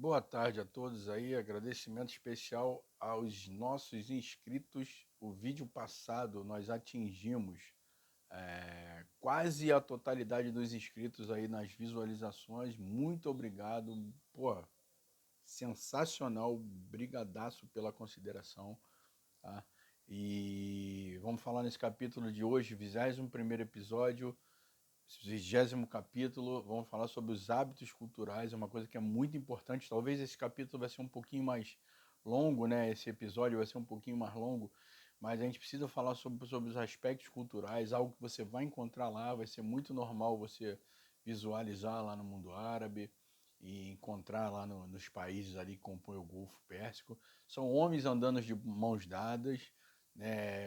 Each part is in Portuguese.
Boa tarde a todos aí. Agradecimento especial aos nossos inscritos. O vídeo passado nós atingimos quase a totalidade dos inscritos aí nas visualizações. Muito obrigado. Pô, sensacional. Brigadaço pela consideração, tá? E vamos falar nesse capítulo de hoje, 21º episódio, 20º capítulo. Vamos falar sobre os hábitos culturais, é uma coisa que é muito importante. Talvez esse capítulo vai ser um pouquinho mais longo, né? Esse episódio vai ser um pouquinho mais longo, mas a gente precisa falar sobre os aspectos culturais, algo que você vai encontrar lá. Vai ser muito normal você visualizar lá no mundo árabe e encontrar lá nos países ali que compõem o Golfo Pérsico. São homens andando de mãos dadas,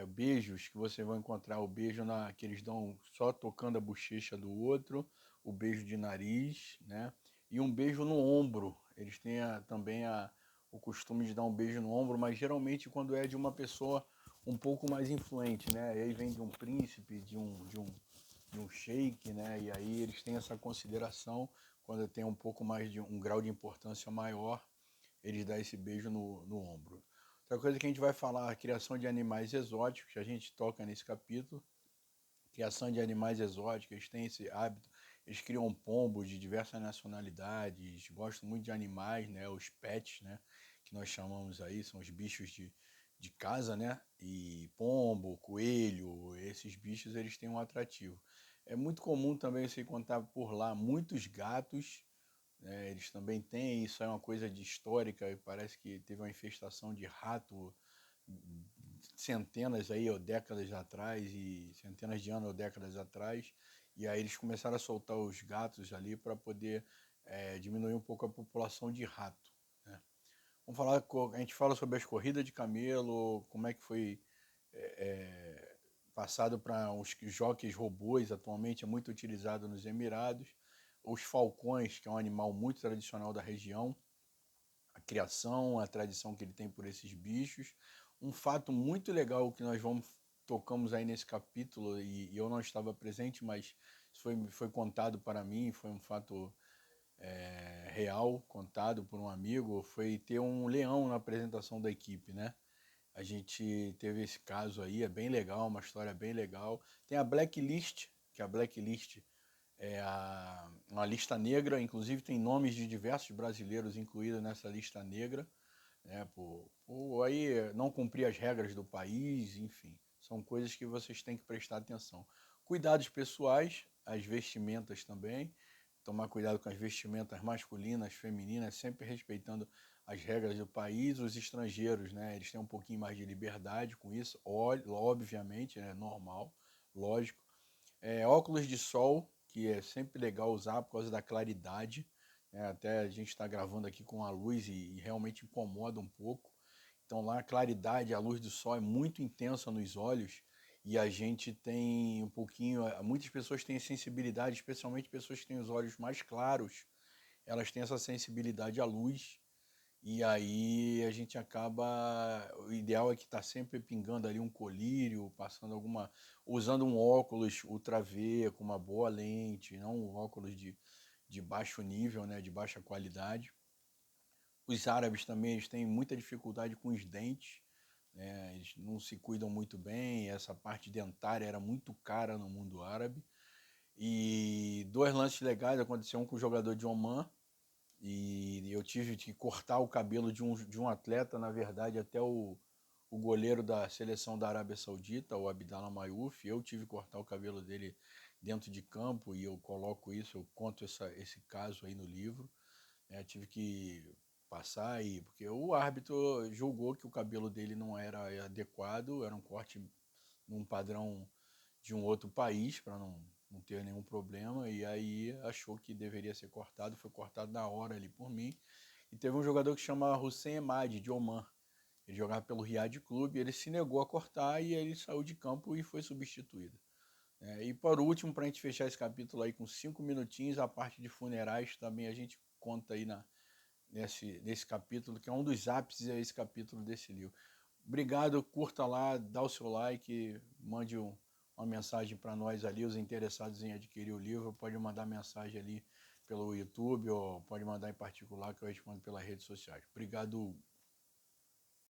beijos que você vai encontrar, o beijo que eles dão só tocando a bochecha do outro, o beijo de nariz, né? E um beijo no ombro. Eles têm também o costume de dar um beijo no ombro, mas geralmente quando é de uma pessoa um pouco mais influente, né? E aí vem de um príncipe, de um sheik, né? E aí eles têm essa consideração quando tem um pouco mais de um grau de importância maior, eles dão esse beijo no ombro. Outra coisa que a gente vai falar, a criação de animais exóticos, a gente toca nesse capítulo. Criação de animais exóticos, eles têm esse hábito, eles criam pombos de diversas nacionalidades, gostam muito de animais, né, os pets, né, que nós chamamos aí, são os bichos de casa, né, e pombo, coelho, esses bichos eles têm um atrativo. É muito comum também você encontrar por lá muitos gatos, né, eles também têm, isso é uma coisa de histórica, e parece que teve uma infestação de rato centenas aí ou décadas atrás, e centenas de anos ou décadas atrás, e aí eles começaram a soltar os gatos ali para poder diminuir um pouco a população de rato, né? Vamos falar, a gente fala sobre as corridas de camelo, como é que foi passado para os jockeys robôs, atualmente é muito utilizado nos Emirados, os falcões, que é um animal muito tradicional da região, a criação, a tradição que ele tem por esses bichos. Um fato muito legal que nós tocamos aí nesse capítulo, e eu não estava presente, mas foi contado para mim, foi um fato real, contado por um amigo, foi ter um leão na apresentação da equipe, né? A gente teve esse caso aí, é bem legal, uma história bem legal. Tem a Blacklist, que a Blacklist é uma lista negra, inclusive tem nomes de diversos brasileiros incluídos nessa lista negra, né, por aí não cumprir as regras do país, enfim, são coisas que vocês têm que prestar atenção. Cuidados pessoais, as vestimentas também, tomar cuidado com as vestimentas masculinas, femininas, sempre respeitando as regras do país. Os estrangeiros, né, eles têm um pouquinho mais de liberdade com isso, obviamente, é normal, lógico. Óculos de sol, que é sempre legal usar por causa da claridade, né? Até a gente está gravando aqui com a luz e realmente incomoda um pouco. Então lá a claridade, a luz do sol é muito intensa nos olhos, e a gente tem um pouquinho, muitas pessoas têm sensibilidade, especialmente pessoas que têm os olhos mais claros, elas têm essa sensibilidade à luz, e aí a gente acaba, o ideal é que está sempre pingando ali um colírio, passando usando um óculos ultra V com uma boa lente, não um óculos de baixo nível, né, de baixa qualidade. Os árabes também, eles têm muita dificuldade com os dentes, né, eles não se cuidam muito bem, essa parte dentária era muito cara no mundo árabe. E dois lances legais aconteceram, um com o jogador de Oman, e eu tive que cortar o cabelo de um atleta, na verdade, até o goleiro da seleção da Arábia Saudita, o Abdallah Mayouf. Eu tive que cortar o cabelo dele dentro de campo, e eu coloco isso, eu conto esse caso aí no livro, né? Tive que passar aí, porque o árbitro julgou que o cabelo dele não era adequado, era um corte num padrão de um outro país, para não ter nenhum problema, e aí achou que deveria ser cortado, foi cortado na hora ali por mim. E teve um jogador que chama Hussein Emadi, de Oman. Ele jogava pelo Riyad Clube, ele se negou a cortar e ele saiu de campo e foi substituído. E por último, para a gente fechar esse capítulo aí com 5 minutinhos, a parte de funerais também a gente conta aí nesse capítulo, que é um dos ápices, esse capítulo desse livro. Obrigado, curta lá, dá o seu like, mande uma mensagem para nós ali, os interessados em adquirir o livro, pode mandar mensagem ali pelo YouTube ou pode mandar em particular que eu respondo pelas redes sociais. Obrigado, Hugo.